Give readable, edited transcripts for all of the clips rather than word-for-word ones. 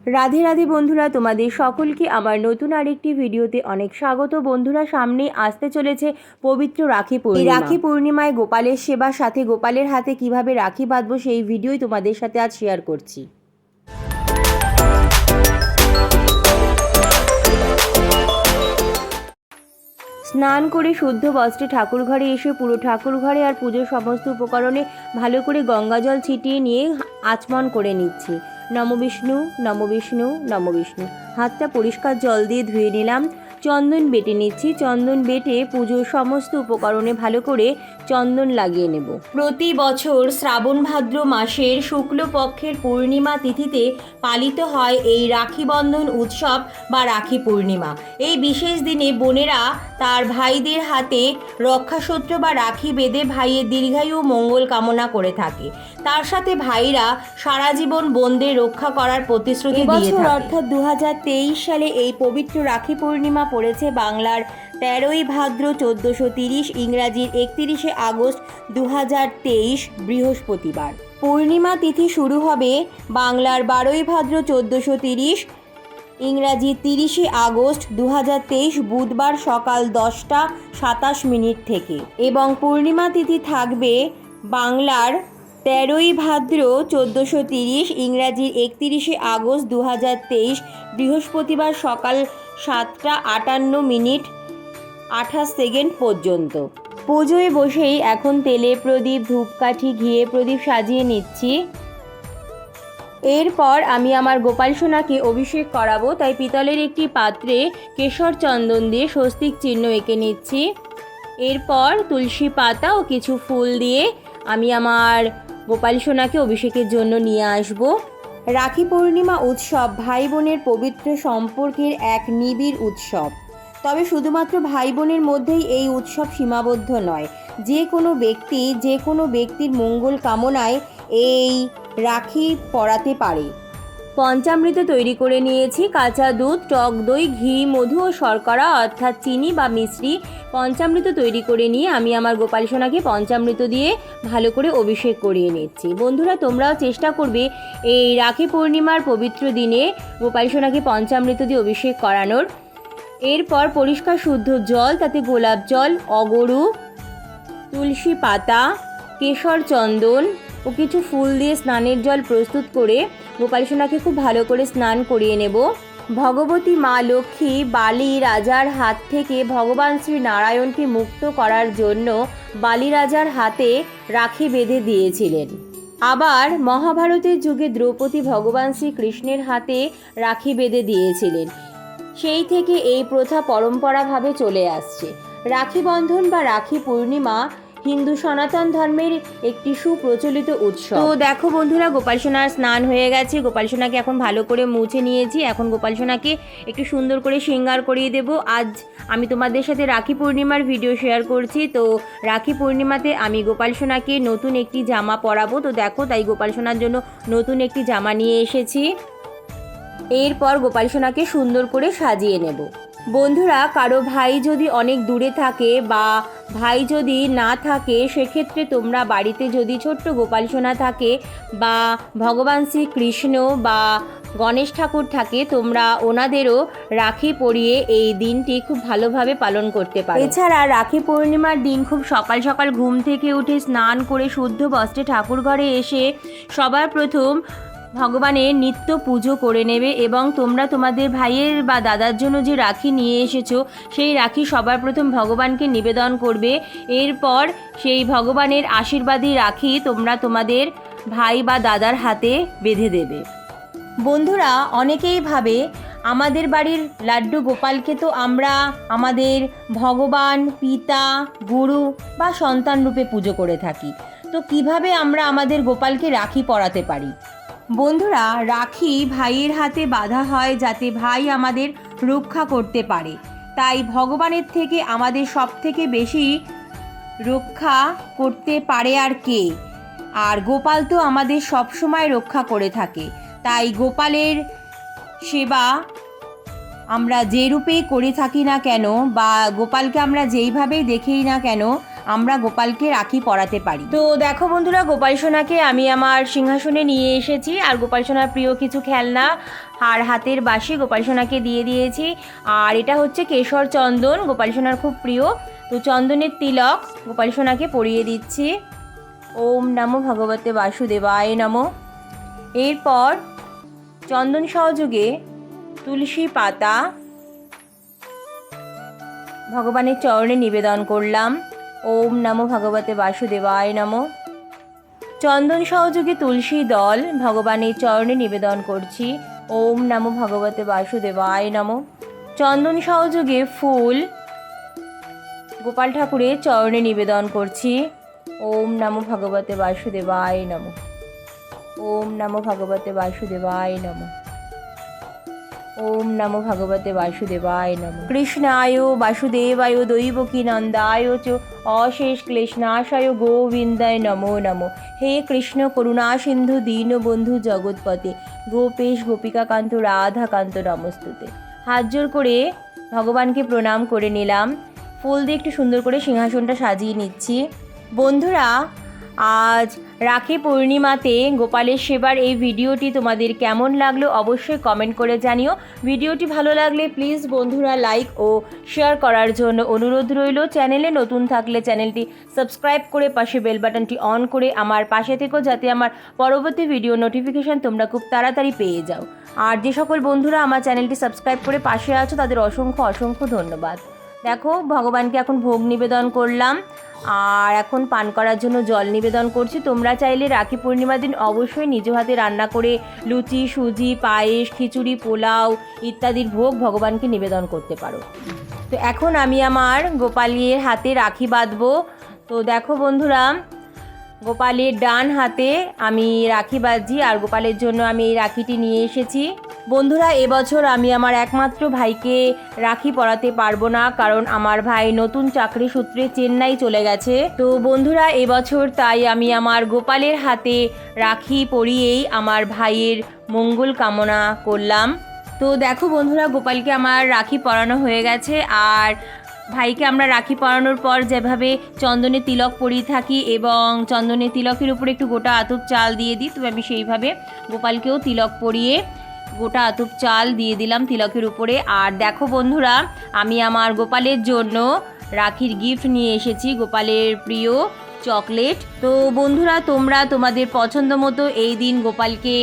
রাধে রাধে বন্ধুরা, তোমাদের সকলকে আমার নতুন আরেকটি ভিডিওতে অনেক স্বাগত। বন্ধুরা, সামনেই আসতে চলেছে পবিত্র রাখি পূর্ণিমা। রাখি পূর্ণিমায় গোপালের সেবার সাথে গোপালের হাতে কিভাবে রাখি বাঁধবো সেই ভিডিওই তোমাদের সাথে আজ শেয়ার করছি। স্নান করে শুদ্ধ বস্ত্রে ঠাকুর ঘরে এসে পুরো ঠাকুর ঘরে আর পুজোর সমস্ত উপকরণে ভালো করে গঙ্গা জল ছিটিয়ে নিয়ে আচমন করে নিচ্ছি। নম বিষ্ণু, নম বিষ্ণু, নম বিষ্ণু। হাতটা পরিষ্কার জল দিয়ে ধুয়ে নিলাম। চন্দন বেটে নিচ্ছি। চন্দন বেটে পুজোর সমস্ত উপকরণে ভালো করে চন্দন লাগিয়ে নেব। প্রতি বছর শ্রাবণ ভাদ্র মাসের শুক্লপক্ষের পূর্ণিমা তিথিতে পালিত হয় এই রাখি বন্ধন উৎসব বা রাখি পূর্ণিমা। এই বিশেষ দিনে বোনেরা তার ভাইদের হাতে রক্ষাসূত্র বা রাখি বেঁধে ভাইয়ের দীর্ঘায়ু মঙ্গল কামনা করে থাকে। তার সাথে ভাইরা সারা জীবন বোনদের রক্ষা করার প্রতিশ্রুতি দিয়ে থাকে। অর্থাৎ 2023 সালে এই পবিত্র রাখি পূর্ণিমা পড়েছে বাংলার 13ই ভাদ্র 1430, ইংরাজির 31শে আগস্ট 2023 বৃহস্পতিবার। পূর্ণিমা তিথি শুরু হবে বাংলার 12ই ভাদ্র 1430, ইংরাজি 30শে আগস্ট 2023 বুধবার সকাল 10টা 27 মিনিট থেকে, এবং পূর্ণিমা তিথি থাকবে বাংলার 13ই ভাদ্র 1430, ইংরাজির 31শে আগস্ট 2023 বৃহস্পতিবার সকাল 7টা 58 মিনিট 28 সেকেন্ড পর্যন্ত। পুজোয় বসেই এখন তেলে প্রদীপ, ধূপকাঠি, ঘিয়ে প্রদীপ সাজিয়ে নিচ্ছি। এরপর আমি আমার গোপাল সোনাকে অভিষেক করাবো, তাই পিতলের একটি পাত্রে কেশর চন্দন দিয়ে স্বস্তিক চিহ্ন এঁকে নিচ্ছি। এরপর তুলসী পাতা ও কিছু ফুল দিয়ে আমি আমার গোপাল সোনাকে অভিষেকের জন্য নিয়ে আসব। রাখি পূর্ণিমা উৎসব ভাই বোনের পবিত্র সম্পর্কের এক নিবিড় উৎসব। তবে শুধুমাত্র ভাই বোনের মধ্যেই এই উৎসব সীমাবদ্ধ নয়। যে কোনো ব্যক্তির মঙ্গল কামনায় এই রাখি পরাতে পারে। পঞ্চামৃত তৈরি করে নিয়েছি। কাঁচা দুধ, টক দই, ঘি, মধু ও শর্করা অর্থাৎ চিনি বা মিশ্রি। পঞ্চামৃত তৈরি করে নিয়ে আমি আমার গোপাল সোনাকে পঞ্চামৃত দিয়ে ভালো করে অভিষেক করিয়ে নিচ্ছি। বন্ধুরা, তোমরাও চেষ্টা করবে এই রাখি পূর্ণিমার পবিত্র দিনে গোপাল সোনাকে পঞ্চামৃত দিয়ে অভিষেক করানোর। এরপর পরিষ্কার শুদ্ধ জল, তাতে গোলাপ জল, অগরু, তুলসী পাতা, কেশর চন্দন ও কিছু ফুল দিয়ে স্নানের জল প্রস্তুত করে গোপাল সোনাকে খুব ভালো করে স্নান করিয়ে নেব। ভগবতী মা লক্ষ্মী বালি রাজার হাত থেকে ভগবান শ্রী নারায়ণকে মুক্ত করার জন্য বালি রাজার হাতে রাখি বেঁধে দিয়েছিলেন। আবার মহাভারতের যুগে দ্রৌপদী ভগবান শ্রীকৃষ্ণের হাতে রাখি বেঁধে দিয়েছিলেন। সেই থেকে এই প্রথা পরম্পরাভাবে চলে আসছে। রাখি বন্ধন বা রাখি পূর্ণিমা হিন্দু সনাতন ধর্মের একটি সুপ্রচলিত উৎসব। তো দেখো বন্ধুরা, গোপাল সোনার স্নান হয়ে গেছে। গোপাল সোনাকে এখন ভালো করে মুছে নিয়েছি। এখন গোপাল সোনাকে একটু সুন্দর করে শৃঙ্গার করিয়ে দেব। আজ আমি তোমাদের সাথে রাখি পূর্ণিমার ভিডিও শেয়ার করছি। তো রাখি পূর্ণিমাতে আমি গোপাল সোনাকে নতুন একটি জামা পরাবো। তো দেখো, তাই গোপাল সোনার জন্য নতুন একটি জামা নিয়ে এসেছি। এরপর গোপাল সোনাকে সুন্দর করে সাজিয়ে নেব। বন্ধুরা, কারো ভাই যদি অনেক দূরে থাকে বা ভাই যদি না থাকে, সেক্ষেত্রে তোমরা বাড়িতে যদি ছোট্ট গোপাল সোনা থাকে বা ভগবান শ্রীকৃষ্ণ বা গণেশ ঠাকুর থাকে, তোমরা ওনাদেরও রাখি পরিয়ে এই দিনটি খুব ভালোভাবে পালন করতে পারো। এছাড়া রাখি পূর্ণিমার দিন খুব সকাল সকাল ঘুম থেকে উঠে স্নান করে শুদ্ধ বস্ত্রে ঠাকুর ঘরে এসে সবার প্রথম ভগবানের নিত্য পুজো করে নেবে, এবং তোমরা তোমাদের ভাইয়ের বা দাদার জন্য যে রাখি নিয়ে এসেছো সেই রাখি সবার প্রথম ভগবানকে নিবেদন করবে। এরপর সেই ভগবানের আশীর্বাদী রাখি তোমরা তোমাদের ভাই বা দাদার হাতে বেঁধে দেবে। বন্ধুরা, অনেকেই ভাবে আমাদের বাড়ির লাড্ডু গোপালকে তো আমরা আমাদের ভগবান, পিতা, গুরু বা সন্তান রূপে পুজো করে থাকি। তো কিভাবে আমরা আমাদের গোপালকে রাখি পরাতে পারি? বন্ধুরা, রাখি ভাইয়ের হাতে বাঁধা হয় যাতে ভাই আমাদের রক্ষা করতে পারে। তাই ভগবানের থেকে আমাদের সব থেকে বেশি রক্ষা করতে পারে আর কে? আর গোপাল তো আমাদের সব সময় রক্ষা করে থাকে। তাই গোপালের সেবা আমরা যে রূপেই করে থাকি না কেন বা গোপালকে আমরা যেইভাবেই দেখেই না কেন, আমরা গোপালকে রাখি পরাতে পারি। তো দেখো বন্ধুরা, গোপাল সোনাকে আমি আমার সিংহাসনে নিয়ে এসেছি, আর গোপাল সোনার প্রিয় কিছু খেলনা আর হাতের বাঁশি গোপাল সোনাকে দিয়ে দিয়েছি। আর এটা হচ্ছে কেশর চন্দন, গোপাল সোনার খুব প্রিয়। তো চন্দনের তিলক গোপাল সোনাকে পরিয়ে দিচ্ছি। ওম নমো ভগবতে বাসুদেবায় নমো। এরপর চন্দন সহযোগে তুলসী পাতা ভগবানের চরণে নিবেদন করলাম। ওম নমো ভগবতে বাসুদেবায় নমো। চন্দন সহযোগে তুলসী দল ভগবানের চরণে নিবেদন করছি। ওম নমো ভগবতে বাসুদেবায় নমো। চন্দন সহযোগে ফুল গোপাল ঠাকুরের চরণে নিবেদন করছি। ওম নমো ভগবতে বাসুদেবায় নমো। ওম নমো ভগবতে বাসুদেবায় নমো। ওম নমো ভগবতে বাসুদেবায় নমো। কৃষ্ণায় বাসুদেবায় দৈবকী নন্দায় চ অশেষ ক্লেশনাশায় গোবিন্দায় নমো নমো। হে কৃষ্ণ করুণা সিন্ধু দীনবন্ধু জগৎপতে গোপেশ গোপিকাকান্ত রাধাকান্ত নমস্তুতে। হাত জোর করে ভগবানকে প্রণাম করে নিলাম। ফুল দিয়ে একটু সুন্দর করে সিংহাসনটা সাজিয়ে নিচ্ছি। বন্ধুরা, আজ রাখি পূর্ণিমাতে গোপালের সেবার এই ভিডিওটি তোমাদের কেমন লাগলো অবশ্যই কমেন্ট করে জানিও। ভিডিওটি ভালো লাগলে প্লিজ বন্ধুরা লাইক ও শেয়ার করার জন্য অনুরোধ রইল। চ্যানেলে নতুন থাকলে চ্যানেলটি সাবস্ক্রাইব করে পাশে বেল বাটনটি অন করে আমার পাশে থেকো, যাতে আমার পরবর্তী ভিডিও নোটিফিকেশান তোমরা খুব তাড়াতাড়ি পেয়ে যাও। আর যে সকল বন্ধুরা আমার চ্যানেলটি সাবস্ক্রাইব করে পাশে আছো তাদের অসংখ্য অসংখ্য ধন্যবাদ। দেখো, ভগবানকে এখন ভোগ নিবেদন করলাম, আর এখন পান করার জন্য জল নিবেদন করছি। তোমরা চাইলে রাখি পূর্ণিমার দিন অবশ্যই নিজ হাতে রান্না করে লুচি, সুজি, পায়েস, খিচুড়ি, পোলাও ইত্যাদির ভোগ ভগবানকে নিবেদন করতে পারো। তো এখন আমি আমার গোপালের হাতে রাখি বাঁধবো। তো দেখো বন্ধুরা, গোপালের ডান হাতে আমি রাখি বাঁধছি, আর গোপালের জন্য আমি এই রাখিটি নিয়ে এসেছি। বন্ধুরা, এবছর আমি আমার একমাত্র ভাইকে রাখি পরাতে পারবো না, কারণ আমার ভাই নতুন চাকরি সূত্রে চেন্নাই চলে গেছে। তো বন্ধুরা, এবছর তাই আমি আমার গোপালের হাতে রাখি পরিয়েই আমার ভাইয়ের মঙ্গল কামনা করলাম। তো দেখো বন্ধুরা, গোপালকে আমার রাখি পরানো হয়ে গেছে, আর ভাইকে আমরা রাখি পরানোর পর যেভাবে চন্দনের তিলক পরিয়ে থাকি এবং চন্দনের তিলকের উপরে একটু গোটা আতপ চাল দিয়ে দিই, তো আমি সেইভাবে গোপালকেও তিলক পরিয়ে গোটা আতপ চাল দিয়ে দিলাম তিলকের উপরে। আর দেখো বন্ধুরা, আমি আমার গোপালের জন্য রাখির গিফট নিয়ে এসেছি, গোপালের প্রিয় চকলেট। তো বন্ধুরা, তোমরা তোমাদের পছন্দ মতো এই দিন গোপালকে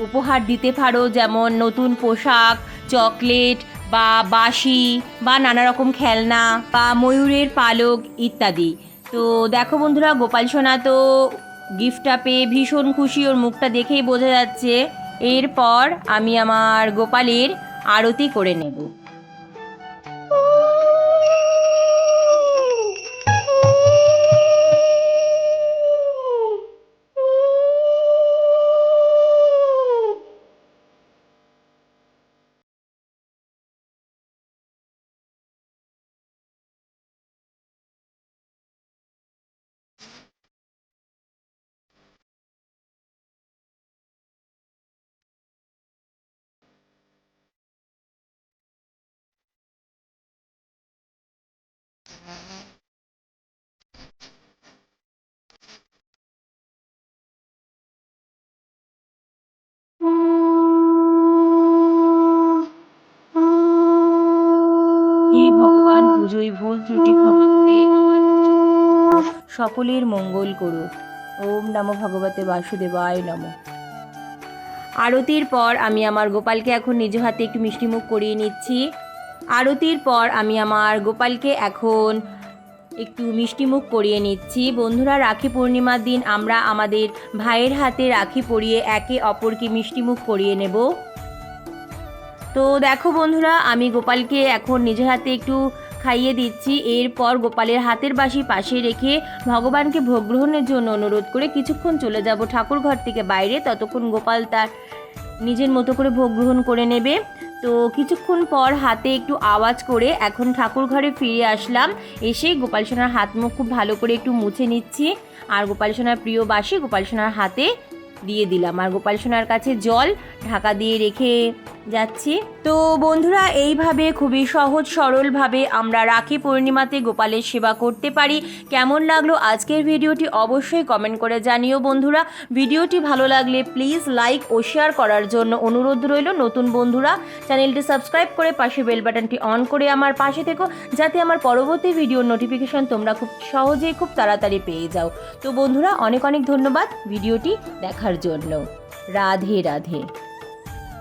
উপহার দিতে পারো, যেমন নতুন পোশাক, চকলেট বা বাঁশি বা নানা রকম খেলনা বা ময়ূরের পালক ইত্যাদি। তো দেখো বন্ধুরা, গোপাল সোনা তো গিফটটা পেয়ে ভীষণ খুশি, ওর মুখটা দেখেই বোঝা যাচ্ছে। এরপর আমি আমার গোপালের আরতি করে নেব। হে ভগবান, পুজোয় ভুল ত্রুটি ক্ষমা করে সকলের মঙ্গল করুক। ওম নমো ভগবতে বাসুদেবায় নমো। আরতির পর আমি আমার গোপালকে এখন নিজ হাতে একটু মিষ্টিমুখ করিয়ে নিচ্ছি। আরতির পর আমি আমার গোপালকে এখন একটু মিষ্টিমুখ করিয়ে নিচ্ছি। বন্ধুরা, রাখি পূর্ণিমার দিন আমরা আমাদের ভাইয়ের হাতে রাখি পরিয়ে একে অপরকে মিষ্টিমুখ করিয়ে নেব। তো দেখো বন্ধুরা, আমি গোপালকে এখন নিজের হাতে একটু খাইয়ে দিচ্ছি। এরপর গোপালের হাতের বাঁশি পাশে রেখে ভগবানকে ভোগ গ্রহণের জন্য অনুরোধ করে কিছুক্ষণ চলে যাব ঠাকুর ঘর থেকে বাইরে। ততক্ষণ গোপাল তার নিজের মতো করে ভোগ গ্রহণ করে নেবে। তো কিছুক্ষণ পর হাতে একটু আওয়াজ করে এখন ঠাকুর ঘরে ফিরে আসলাম। এসে গোপাল সোনার হাত মুখ খুব ভালো করে একটু মুছে নিচ্ছি, আর গোপাল সোনার প্রিয় বাঁশি গোপাল সোনার হাতে দিয়ে দিলাম, আর গোপাল সোনার কাছে জল ঢাকা দিয়ে রেখে যাচ্ছি। তো বন্ধুরা, এইভাবে খুবই সহজ সরলভাবে আমরা রাখি পূর্ণিমাতে গোপালের সেবা করতে পারি। কেমন লাগলো আজকের ভিডিওটি অবশ্যই কমেন্ট করে জানিও বন্ধুরা। ভিডিওটি ভালো লাগলে প্লিজ লাইক ও শেয়ার করার জন্য অনুরোধ রইল। নতুন বন্ধুরা চ্যানেলটি সাবস্ক্রাইব করে পাশে বেল বাটনটি অন করে আমার পাশে থেকো, যাতে আমার পরবর্তী ভিডিওর নোটিফিকেশন তোমরা খুব সহজেই খুব তাড়াতাড়ি পেয়ে যাও। তো বন্ধুরা, অনেক অনেক ধন্যবাদ ভিডিওটি দেখার জন্য। রাধে রাধে।